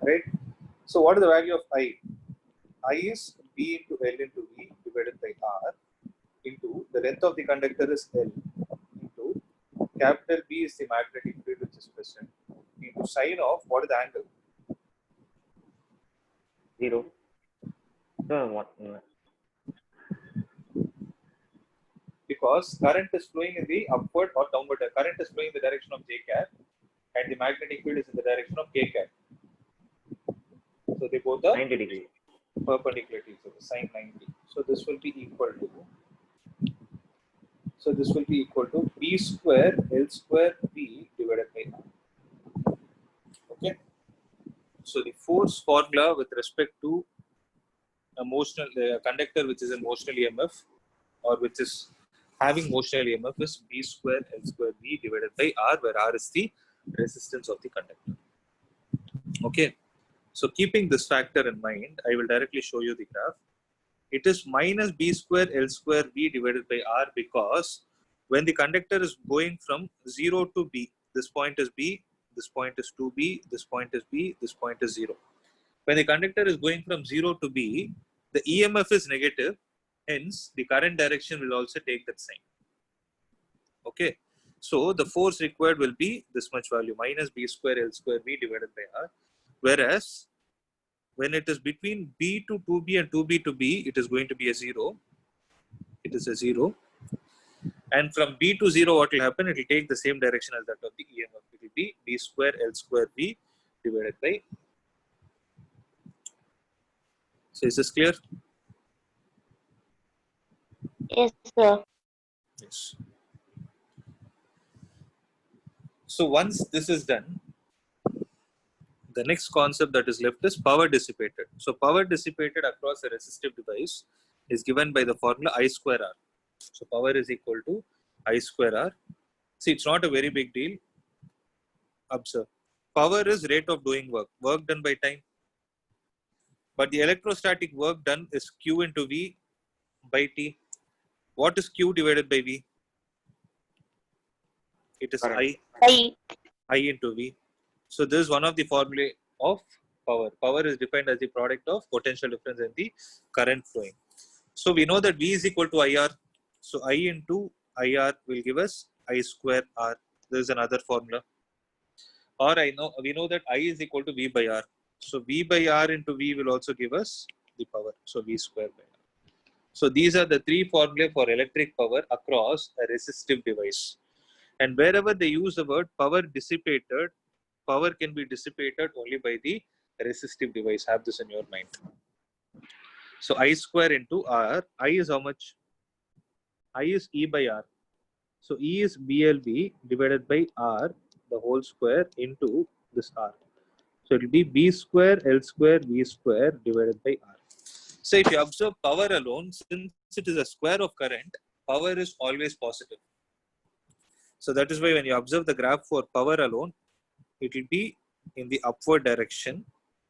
Right? So what is the value of I? I is B into L into V divided by R into the length of the conductor is L into capital B is the magnetic field which is present into sine of what is the angle? 0. So what? Because current is flowing in the upward or downward. Current is flowing in the direction of J cap and the magnetic field is in the direction of K cap. So they both are 90 degrees. perpendicular to each other, sine 90. So this will be equal to B square L square B divided by R. Okay. So the force formula with respect to a motional conductor which is in motional EMF or which is having motional EMF is B square L square B divided by R, where R is the resistance of the conductor. Okay. So keeping this factor in mind, I will directly show you the graph. It is minus B square L square B divided by R because When the conductor is going from 0 to B, this point is B, this point is 2B, this point is B, this point is 0. When the conductor is going from 0 to B, the EMF is negative, hence the current direction will also take that sign. Okay, so the force required will be this much value, minus B square L square V divided by R. Whereas when it is between B to 2B and 2B to B, it is going to be a 0. It is a 0. And from B to 0, what will happen? It will take the same direction as that of the EMF. It will be B square L square V divided by. So is this clear? Yes, sir. Yes. So once this is done, the next concept that is left is power dissipated. So power dissipated across a resistive device is given by the formula I square R. So power is equal to I square R. See, it's not a very big deal. Observe. Power is rate of doing work done by time. But the electrostatic work done is Q into V by T. What is Q divided by V? It is Current. I into V. So this is one of the formulae of power. Power is defined as the product of potential difference and the current flowing. So we know that V is equal to IR. So I into IR will give us I square R. This is another formula. Or we know that I is equal to V by R. So V by R into V will also give us the power. So V square by R. So these are the three formulae for electric power across a resistive device. And wherever they use the word power dissipated, power can be dissipated only by the resistive device. Have this in your mind. So I square into R. I is how much? I is E by R. So E is BLB divided by R, the whole square, into this R. So it will be B square L square V square divided by R. So if you observe power alone, since it is a square of current, power is always positive. So that is why when you observe the graph for power alone, it will be in the upward direction,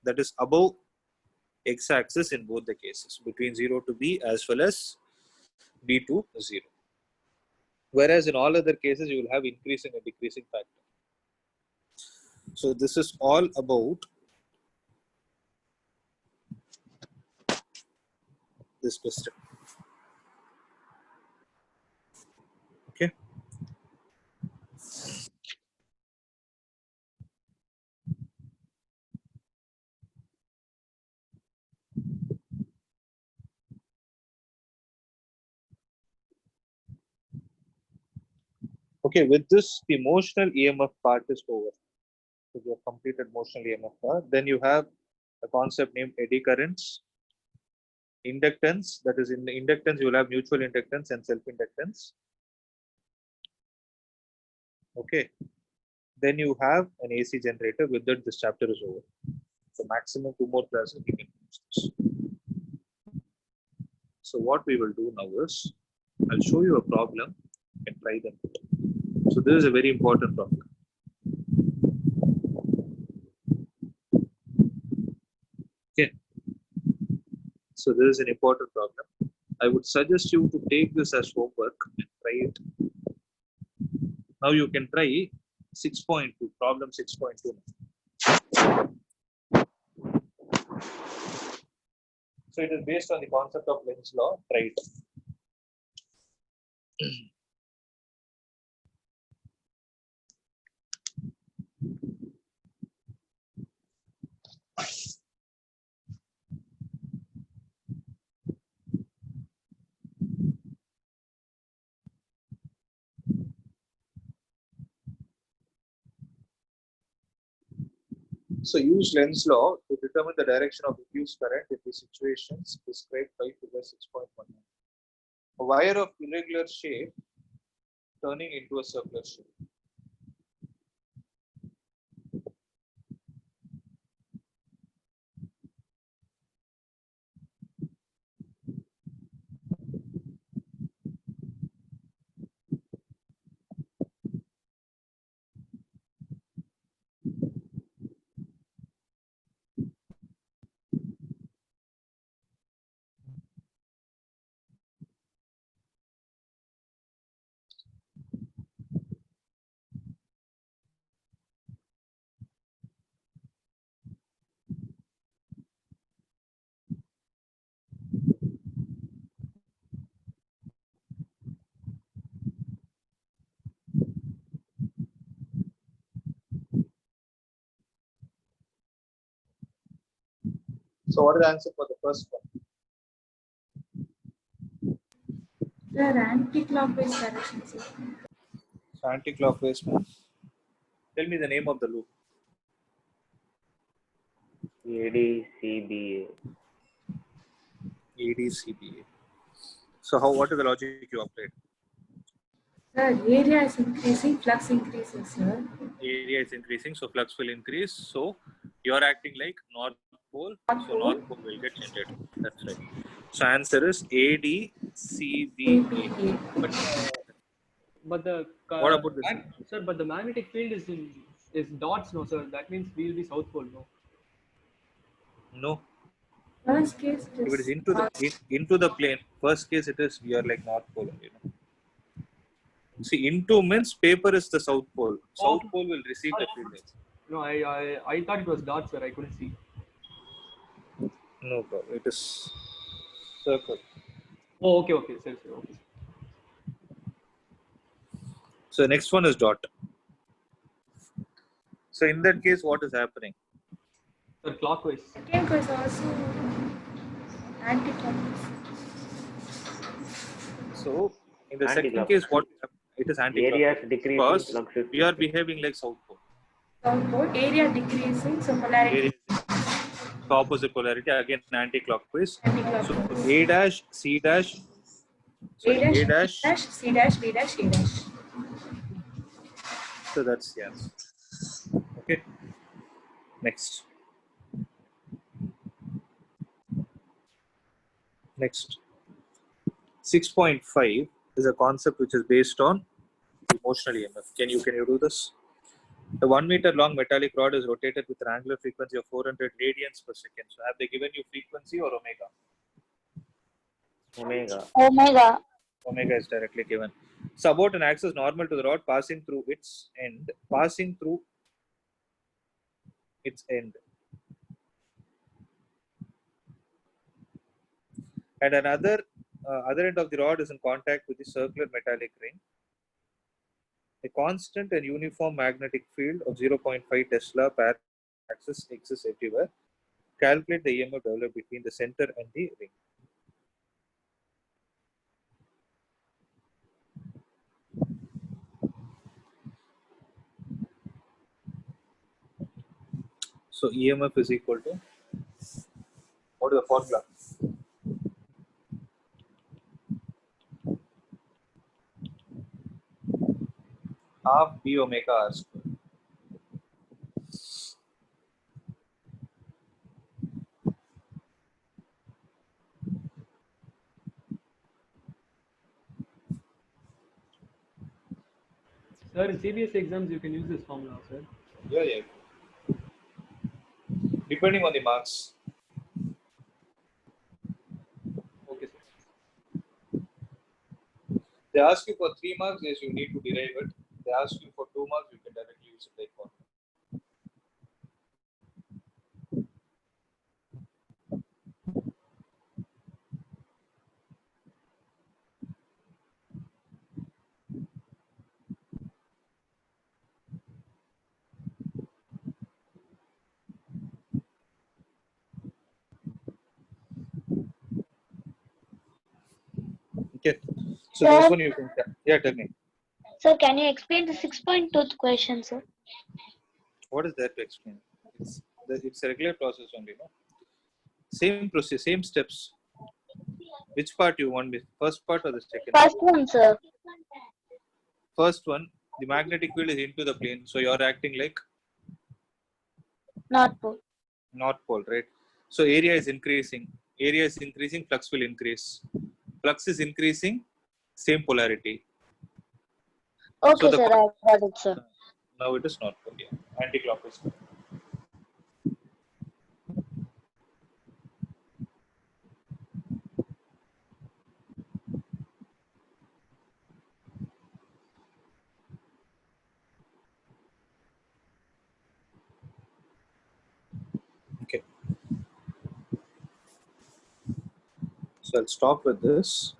that is above x-axis in both the cases, between 0 to B as well as B to 0. Whereas in all other cases, you will have increasing and decreasing factor. So this is all about this question. Okay. Okay, with this, the motional EMF part is over. So you have completed motional EMF part. Then you have a concept named eddy currents, inductance. That is, in the inductance, you will have mutual inductance and self-inductance. Okay. Then you have an AC generator. With that, this chapter is over. So maximum 2 more classes we can use this. So what we will do now is, I'll show you a problem and try them. So this is a very important problem. Okay. So this is an important problem. I would suggest you to take this as homework and try it. Now you can try 6.2, problem 6.2. So it is based on the concept of Lenz's law. Try it. So use Lenz's law to determine the direction of diffuse current in the situations described by figure 6.1. A wire of irregular shape turning into a circular shape. So what is the answer for the first one? The anti-clockwise direction, sir. So anti-clockwise means. Tell me the name of the loop. ADCBA. ADCBA. So what is the logic you applied? Sir, area is increasing, flux increases, sir. Area is increasing, so flux will increase. So you are acting like North Pole, so North Pole will get generated. That's right. So answer is ADCBA. CBA. But the What about this? sir, but the magnetic field is dots, no sir. That means we will be south pole, no. No. First case it If it is is into the plane, first case it is we are like North Pole, you know. See, into means paper is the South Pole. South Pole will receive the field. No, I thought it was dots, sir. I couldn't see. No problem. It is circle. Oh, okay, sir, okay. So next one is dot. So in that case, what is happening? Sir, clockwise. second case also anti-clockwise. So in the second Anti-clockwise. case, what it is Area anti-clockwise is decreasing, because flux is we are increasing. behaving like South Pole. South pole, area decreasing, so polarity Area is so opposite polarity again anti-clockwise. So anti-clockwise. A dash, C dash. Sorry, A dash. B dash, C dash, B dash, A dash. So that's the answer. Okay. Next. Next. 6.5 is a concept which is based on emotional EMF. Can you do this? The 1 meter long metallic rod is rotated with an angular frequency of 400 radians per second. So have they given you frequency or omega? Omega. Omega. Omega is directly given. So about an axis normal to the rod passing through its end. And another other end of the rod is in contact with the circular metallic ring. A constant and uniform magnetic field of 0.5 Tesla per axis exists everywhere. Calculate the EMF developed between the center and the ring. So EMF is equal to, what is the formula? Half B omega R square. Sir, in CBSE exams, you can use this formula, sir. Yeah. Depending on the marks. Okay, sir. They ask you for 3 marks, yes, you need to derive it. They ask you for 2 marks, you can directly use it like formula. Okay. So Sir? this one you can, yeah, tell me. Sir, can you explain the 6.2 question, sir? What is there to explain? It's a regular process only, no? Same process, same steps. Which part you want? First part or the second? First one, sir. First one, the magnetic field is into the plane, so you're acting like North pole. North Pole, right? So area is increasing. Area is increasing, flux will increase. Flux is increasing, same polarity. Okay, So sir, I got it, sir. Now it is North Pole, yeah. Anti-clockwise. Okay. So I'll stop with this.